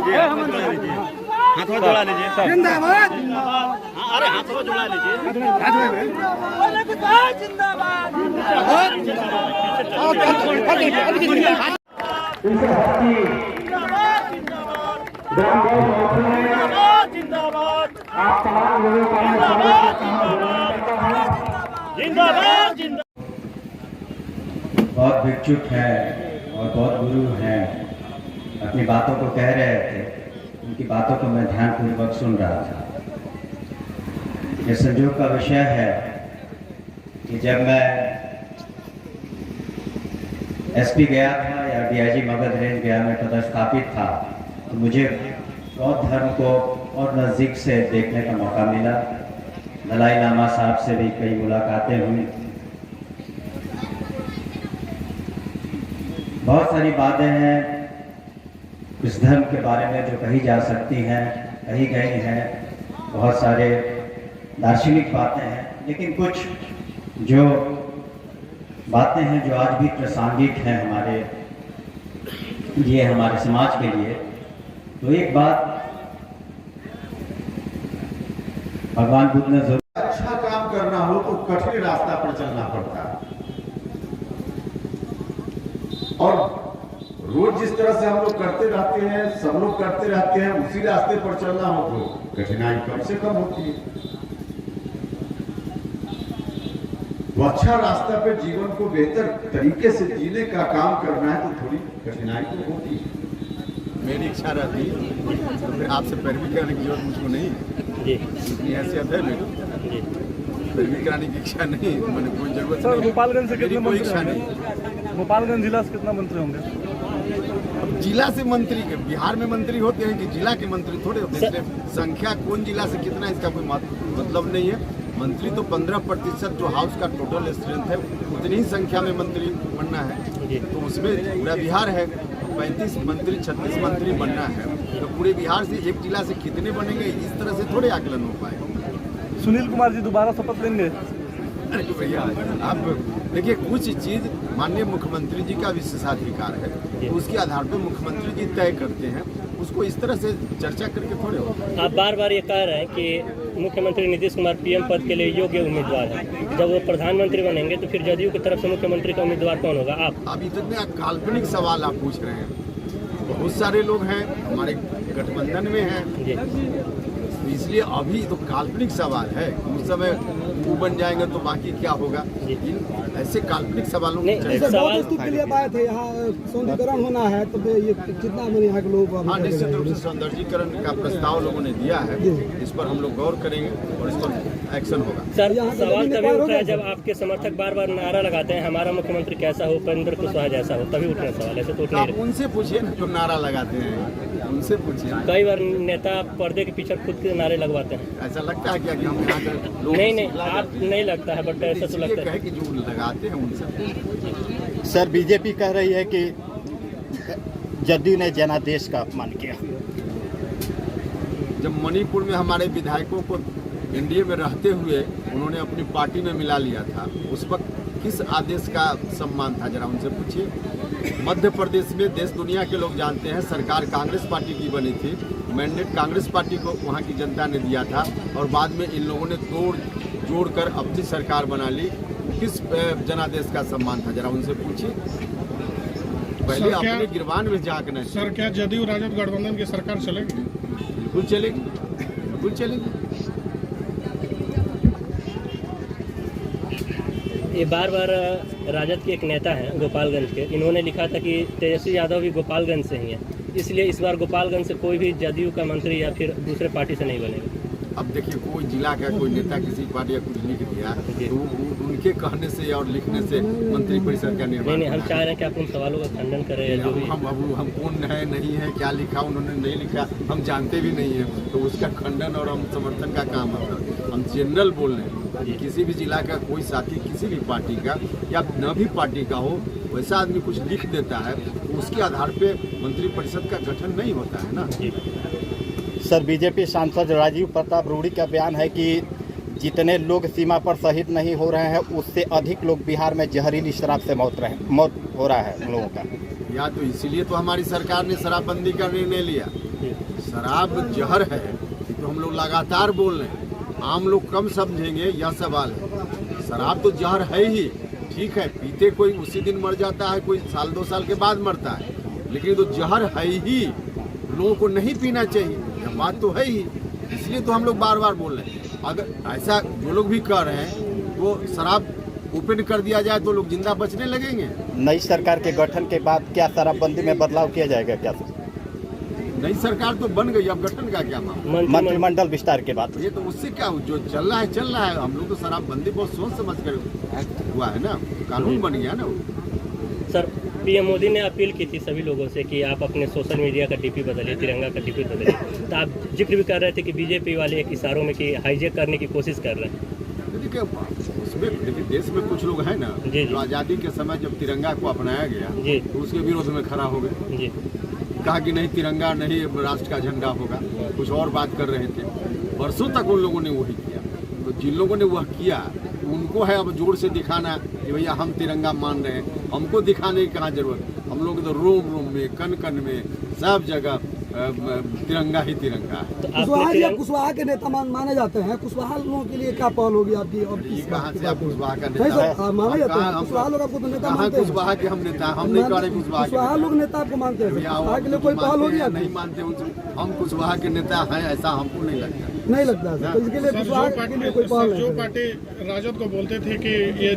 लीजिए, हाथों जोड़ा लीजिए। जिंदाबाद। अरे हाथों जोड़ा लीजिए। आप तमाम लोगों का जिंदाबाद जिंदाबाद। बहुत भिक्षुक हैं और बहुत गुरु हैं, अपनी बातों को कह रहे थे, उनकी बातों को मैं ध्यानपूर्वक सुन रहा था। ये संयोग का विषय है कि जब मैं एसपी गया था या डीआईजी मगध रेंज गया में पदस्थापित था, तो मुझे बौद्ध धर्म को और नज़दीक से देखने का मौका मिला। दलाई लामा साहब से भी कई मुलाकातें हुई। बहुत सारी बातें हैं इस धर्म के बारे में जो कही जा सकती हैं, कही गई हैं। बहुत सारे दार्शनिक बातें हैं, लेकिन कुछ जो बातें हैं जो आज भी प्रासंगिक हैं हमारे लिए, हमारे समाज के लिए। तो एक बात भगवान बुद्ध ने जरूर, अच्छा काम करना हो तो कठिन रास्ता पर चलना पड़ता है, और रोज जिस तरह से हम लोग करते रहते हैं, सब लोग करते रहते हैं, उसी रास्ते पर चलना हो तो कठिनाई कम से कम होती है। तो अच्छा रास्ता पे जीवन को बेहतर तरीके से जीने का काम करना है तो थोड़ी कठिनाई तो होती है। मेरी इच्छा रहती तो फिर आपसे पैरवी कराने की जरूरत मुझको नहीं जी, इतनी हैसियत है मेरी जी, पैरवी कराने की इच्छा नहीं, मैंने कोई जरूरत सर, नहीं। गोपालगंज से कितने कोई मंत्री इच्छा होंगे? नहीं। गोपालगंज जिला से कितना मंत्री होंगे? अब जिला से मंत्री के बिहार में मंत्री होते हैं कि जिला के मंत्री थोड़े होते हैं। संख्या कौन जिला से कितना इसका कोई मतलब नहीं है। मंत्री तो 15% जो हाउस का टोटल स्ट्रेंथ है उतनी ही संख्या में मंत्री बनना है, तो उसमें पूरा बिहार है, 35 मंत्री 36 मंत्री बनना है, तो पूरे बिहार से एक जिला से कितने बनेंगे इस तरह से थोड़े आकलन हो पाएगा। सुनील कुमार जी दोबारा शपथ लेंगे? अरे भैया आप देखिए, कुछ चीज माननीय मुख्यमंत्री जी का विशेषाधिकार है, तो उसके आधार पर मुख्यमंत्री जी तय करते हैं, उसको इस तरह से चर्चा करके थोड़े होता। आप बार बार ये कह रहे हैं कि मुख्यमंत्री नीतीश कुमार पीएम पद के लिए योग्य उम्मीदवार है, जब वो प्रधानमंत्री बनेंगे तो फिर जदयू की तरफ से मुख्यमंत्री का उम्मीदवार कौन होगा? आप अब इतने काल्पनिक सवाल आप पूछ रहे हैं। बहुत सारे लोग हैं हमारे गठबंधन में हैं, इसलिए अभी तो काल्पनिक सवाल है। उस समय वो बन जाएंगे तो बाकी क्या होगा। ऐसे काल्पनिक सवालों में सवाल के लिए आए थे, यहाँ सौंदर्यीकरण होना है तो ये कितना यहाँ के लोग? हाँ, निश्चित रूप से सौंदर्यीकरण का प्रस्ताव लोगों ने दिया है, इस पर हम लोग गौर करेंगे और इस पर एक्शन होगा। सर, सवाल तभी उठता है जब आपके समर्थक बार बार नारा लगाते हैं हमारा मुख्यमंत्री कैसा हो, उपेंद्र कुशवाहा जैसा हो, तभी उठना सवाल। ऐसे तो आप उनसे पूछिए ना जो नारा लगाते हैं, उनसे पूछिए। कई बार नेता पर्दे के पीछे खुद के नारे लगवाते हैं। ऐसा लगता है क्या कि हम यहाँ के लोग? नहीं, आप नहीं लगता है, बट ऐसा तो लगता है कि जो लगाते हैं उनसे। सर, बीजेपी कह रही है कि जदयू ने जनादेश का अपमान किया। जब मणिपुर में हमारे विधायकों को एनडीए में रहते हुए उन्होंने अपनी पार्टी में मिला लिया था, उस वक्त किस आदेश का सम्मान था, जरा उनसे पूछिए। मध्य प्रदेश में देश दुनिया के लोग जानते हैं, सरकार कांग्रेस पार्टी की बनी थी, मैंडेट कांग्रेस पार्टी को वहाँ की जनता ने दिया था, और बाद में इन लोगों ने तोड़ जोड़ कर अपनी सरकार बना ली। किस जनादेश का सम्मान था, जरा उनसे पूछिए। पहले अपने गिरबान में झांकना। सर, क्या जदयू राजद गठबंधन की सरकार चलेगी? बिल्कुल चलेगी, बिल्कुल चलेगी। ये बार बार राजद के एक नेता हैं गोपालगंज के, इन्होंने लिखा था कि तेजस्वी यादव भी गोपालगंज से ही हैं, इसलिए इस बार गोपालगंज से कोई भी जदयू का मंत्री या फिर दूसरे पार्टी से नहीं बनेगा। अब देखिए, कोई जिला का कोई नेता किसी पार्टी या कुछ लिख दिया तो उनके कहने से और लिखने से मंत्री परिषद का निर्माण नहीं, हम चाह रहे हैं कि आप उन सवालों का खंडन करें। हम कौन है नहीं है, क्या लिखा उन्होंने नहीं लिखा हम जानते भी नहीं है, तो उसका खंडन और हम समर्थन का काम है। हम जनरल बोल रहे हैं, किसी भी जिला का कोई साथी किसी भी पार्टी का या न भी पार्टी का हो, वैसा आदमी कुछ लिख देता है तो उसके आधार पे मंत्री परिषद का गठन नहीं होता है ना। सर, बीजेपी सांसद राजीव प्रताप रूड़ी का बयान है कि जितने लोग सीमा पर शहीद नहीं हो रहे हैं उससे अधिक लोग बिहार में जहरीली शराब से मौत हो रहा है हम लोगों का। या तो इसीलिए तो हमारी सरकार ने शराबबंदी का निर्णय लिया, शराब जहर है तो हम लोग लगातार बोल रहे हैं। आम लोग कम समझेंगे, यह सवाल है। शराब तो जहर है ही, ठीक है, पीते कोई उसी दिन मर जाता है, कोई साल 2 साल के बाद मरता है, लेकिन तो जहर है ही, लोगों को नहीं पीना चाहिए, यह बात तो है ही। इसलिए तो हम लोग बार बार बोल रहे हैं। अगर ऐसा जो लोग भी कर रहे हैं तो शराब ओपन कर दिया जाए तो लोग जिंदा बचने लगेंगे। नई सरकार के गठन के बाद क्या शराबबंदी में बदलाव किया जाएगा क्या? नई सरकार तो बन गई, अब गठन का क्या मामला? मंत्रिमंडल विस्तार के बाद ये तो उससे क्या जो चल रहा है। हम लोग तो शराबबंदी बहुत सोच समझ कर हुआ है ना, कानून बन गया ना। सर, पीएम मोदी ने अपील की थी सभी लोगों से कि आप अपने सोशल मीडिया का डीपी बदलिए, तिरंगा का डीपी बदलिए। तो आप जिक्र भी कर रहे थे कि बीजेपी वाले एक इशारों में कि हाईजैक करने की कोशिश कर रहे हैं। देखिए उसमें देश में कुछ लोग हैं ना जो आज़ादी के समय जब तिरंगा को अपनाया गया तो उसके विरोध में खड़ा हो गए, कहा कि नहीं तिरंगा नहीं राष्ट्र का झंडा होगा, कुछ और बात कर रहे थे। वर्षों तक उन लोगों ने वही किया। तो जिन लोगों ने वह किया उनको है अब जोर से दिखाना कि भैया हम तिरंगा मान रहे हैं। हमको दिखाने की कहाँ जरूरत, हम लोग तो रोम रोम में, कन कन में, सब जगह तिरंगा ही तिरंगा है। तो कुशवाहा के नेता माने जाते हैं, कुशवाहा लोगों के लिए क्या पहल होगी आपकी? ये कहाँ से आप कुशवाहा का नहीं नेता सर, माने जाते हैं कुशवाहा लोग, आपको तो नेता मानते हैं। कुशवाहा के हम नेता, हम नहीं कह रहे कुशवाहा लोग नेता आपको मानते हैं, कुशवाहा के लिए कोई पहल होगी? नहीं मानते उनसे, हम कुशवाहा के नेता हैं ऐसा हमको नहीं लगता। नहीं लगता है तो इसके लिए कुशवाहा के लिए कोई पहल जो पार्टी राजद को बोलते थे कि ये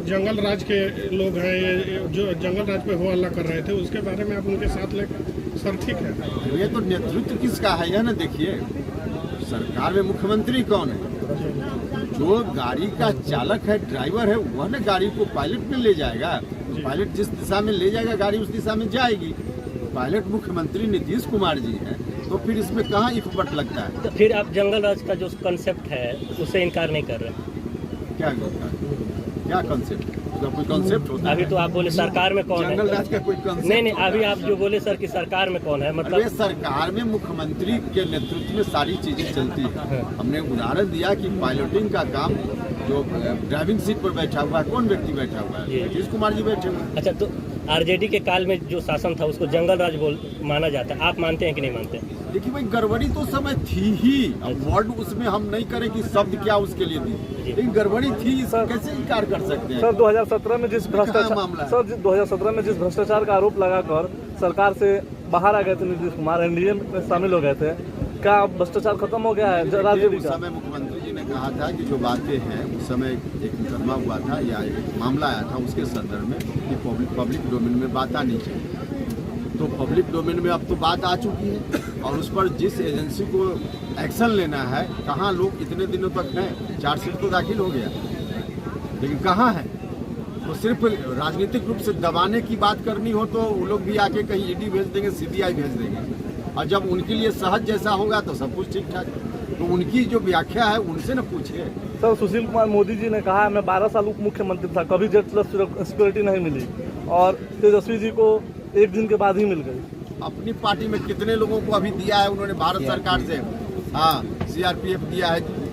जंगल राज के लोग हैं, ये जो जंगल राज पे हो हल्ला कर रहे थे, उसके बारे में आप उनके साथ लेकर सर ठीक है। ये तो नेतृत्व किसका है यह ना देखिए। सरकार में मुख्यमंत्री कौन है? जो गाड़ी का चालक है, ड्राइवर है, वह ना गाड़ी को पायलट में ले जाएगा। पायलट जिस दिशा में ले जाएगा गाड़ी उस दिशा में जाएगी। पायलट मुख्यमंत्री नीतीश कुमार जी हैं, तो फिर इसमें कहाँ इफबट लगता है? तो फिर आप जंगल राज का जो कंसेप्ट है उससे इनकार नहीं कर रहे? क्या कंसेप्ट? कोई कंसेप्ट होता है? अभी तो आप बोले सरकार में कौन है? जंगल राज का कोई कंसेप्ट नहीं, अभी आप जो बोले सर कि सरकार में कौन है, मतलब सरकार में मुख्यमंत्री के नेतृत्व में सारी चीजें चलती है। हमने उदाहरण दिया कि पायलटिंग का काम जो ड्राइविंग सीट पर बैठा हुआ है, कौन व्यक्ति बैठा हुआ है? नीतीश कुमार जी बैठे हुए हैं। अच्छा, तो आरजेडी के काल में जो शासन था उसको जंगल राज माना जाता है, आप मानते हैं कि नहीं मानते? देखिए भाई, गड़बड़ी तो समय थी ही। अब वर्ड उसमें हम नहीं करें कि शब्द क्या उसके लिए दी, लेकिन गड़बड़ी थी, कैसे इनकार कर सकते हैं? सर 2017 में जिस भ्रष्टाचार का आरोप लगाकर सरकार से बाहर आ गए थे नीतीश कुमार, एनडीए में शामिल हो गए थे, क्या भ्रष्टाचार खत्म हो गया है राज्य उस समय मुख्यमंत्री जी ने कहा था कि जो बातें हैं उस समय एक मुकदमा हुआ था या एक मामला आया था, उसके संदर्भ में कि पब्लिक डोमेन में बात आनी चाहिए। तो पब्लिक डोमेन में अब तो बात आ चुकी है और उस पर जिस एजेंसी को एक्शन लेना है, कहाँ लोग इतने दिनों तक हैं, चार्जशीट तो दाखिल हो गया, लेकिन कहाँ है? तो सिर्फ राजनीतिक रूप से दबाने की बात करनी हो तो वो लोग भी आके कहीं ईडी भेज देंगे, सीबीआई भेज देंगे, और जब उनके लिए सहज जैसा होगा तो सब कुछ ठीक ठाक। तो उनकी जो व्याख्या है उनसे न पूछिए। सर सुशील कुमार मोदी जी ने कहा मैं 12 साल उप मुख्यमंत्री था, कभी जेड प्लस सिक्योरिटी नहीं मिली, और तेजस्वी जी को एक दिन के बाद ही मिल गई। अपनी पार्टी में कितने लोगों को अभी दिया है उन्होंने भारत सरकार से? हाँ, सीआरपीएफ दिया है,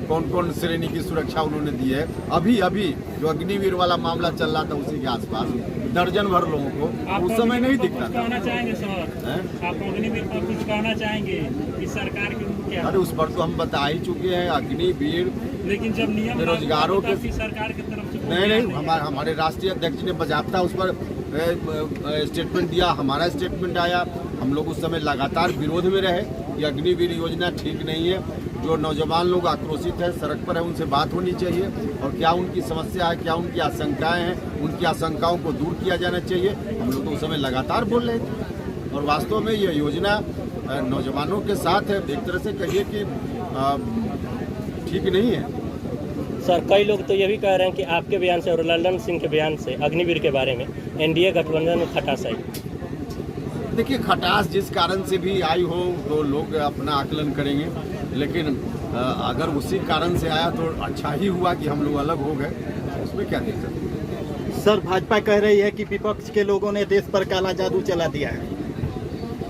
कौन कौन श्रेणी की सुरक्षा उन्होंने दी है। अभी जो अग्निवीर वाला मामला चल रहा था उसी के आसपास दर्जन भर लोगों को उस समय नहीं दिखता था। कहना चाहेंगे सर, आप अग्निवीर पर कुछ कहना चाहेंगे कि सरकार की? अरे उस पर तो हम बता ही चुके हैं, अग्निवीर, लेकिन जब नियम बेरोजगारों के सरकार की तरफ से नहीं, हमारे राष्ट्रीय अध्यक्ष ने बजाबता उस पर स्टेटमेंट दिया, हमारा स्टेटमेंट आया। हम लोग उस समय लगातार विरोध में रहे कि अग्निवीर योजना ठीक नहीं है। जो नौजवान लोग आक्रोशित है, सड़क पर है, उनसे बात होनी चाहिए और क्या उनकी समस्या है, क्या उनकी आशंकाएं हैं, उनकी आशंकाओं को दूर किया जाना चाहिए। हम लोग तो उस समय लगातार बोल रहे थे और वास्तव में ये योजना नौजवानों के साथ है, एक तरह से कहिए कि ठीक नहीं है। सर कई लोग तो ये भी कह रहे हैं कि आपके बयान से और लल्लन सिंह के बयान से अग्निवीर के बारे में एनडीए गठबंधन में खटास आई। देखिए, खटास जिस कारण से भी आई हो तो लोग अपना आकलन करेंगे, लेकिन अगर उसी कारण से आया तो अच्छा ही हुआ कि हम लोग अलग हो गए, उसमें क्या दिक्कत? सर भाजपा कह रही है कि विपक्ष के लोगों ने देश पर काला जादू चला दिया है।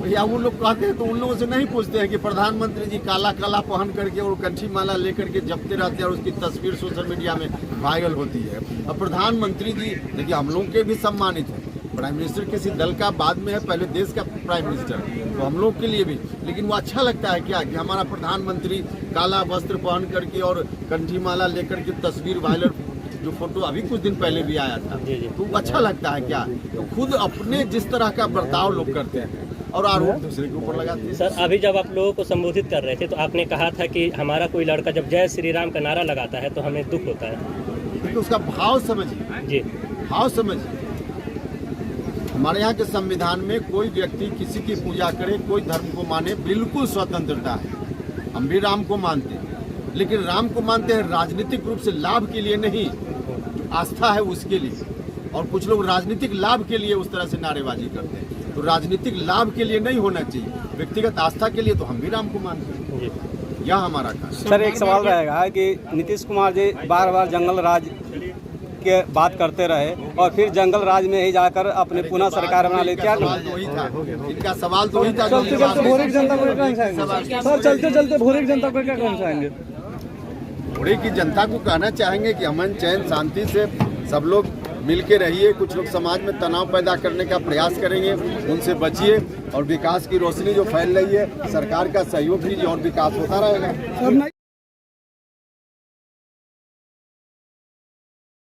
भैया वो लोग कहते हैं तो उन लोगों से नहीं पूछते हैं कि प्रधानमंत्री जी काला काला पहन करके और कंठी माला लेकर के जपते रहते हैं और उसकी तस्वीर सोशल मीडिया में वायरल होती है। अब प्रधानमंत्री जी देखिए, हम लोग के भी सम्मानित हैं, प्राइम मिनिस्टर किसी दल का बाद में है, पहले देश का प्राइम मिनिस्टर, तो हम लोग के लिए भी। लेकिन वो अच्छा लगता है क्या कि हमारा प्रधानमंत्री काला वस्त्र पहन करके और कंठी माला लेकर के तस्वीर वायरल, जो फोटो अभी कुछ दिन पहले भी आया था, तो अच्छा लगता है क्या। तो खुद अपने जिस तरह का बर्ताव लोग करते हैं और आरोप दूसरे के ऊपर लगाते हैं। सर, अभी जब आप लोगों को संबोधित कर रहे थे तो आपने कहा था कि हमारा कोई लड़का जब जय श्री राम का नारा लगाता है तो हमें दुख होता है। तो उसका भाव समझिए जी, भाव समझिए। हमारे यहाँ के संविधान में कोई व्यक्ति किसी की पूजा करे, कोई धर्म को माने, बिल्कुल स्वतंत्रता है। हम भी राम को मानते हैं, लेकिन राम को मानते हैं राजनीतिक रूप से लाभ के लिए नहीं, जो आस्था है उसके लिए। और कुछ लोग राजनीतिक लाभ के लिए उस तरह से नारेबाजी करते हैं, तो राजनीतिक लाभ के लिए नहीं होना चाहिए, व्यक्तिगत आस्था के लिए तो हम भी राम को मानते हैं। यह हमारा काम। सर, एक सवाल रहेगा कि नीतीश कुमार जी बार बार जंगल राज के बात करते रहे और फिर जंगल राज में ही जाकर अपने पुनः सरकार बना ले। क्या सवाल तो वही था, इनका सवाल तो वही था। चलते चलते भोरे की जनता को क्या कहना चाहेंगे सर? चलते चलते भोरे की जनता को क्या कहना चाहेंगे? भोरे की जनता को कहना चाहेंगे कि अमन चैन शांति से सब लोग मिल के रहिए। कुछ लोग समाज में तनाव पैदा करने का प्रयास करेंगे, उनसे बचिए और विकास की रोशनी जो फैल रही है, सरकार का सहयोग कीजिए और विकास होता रहेगा।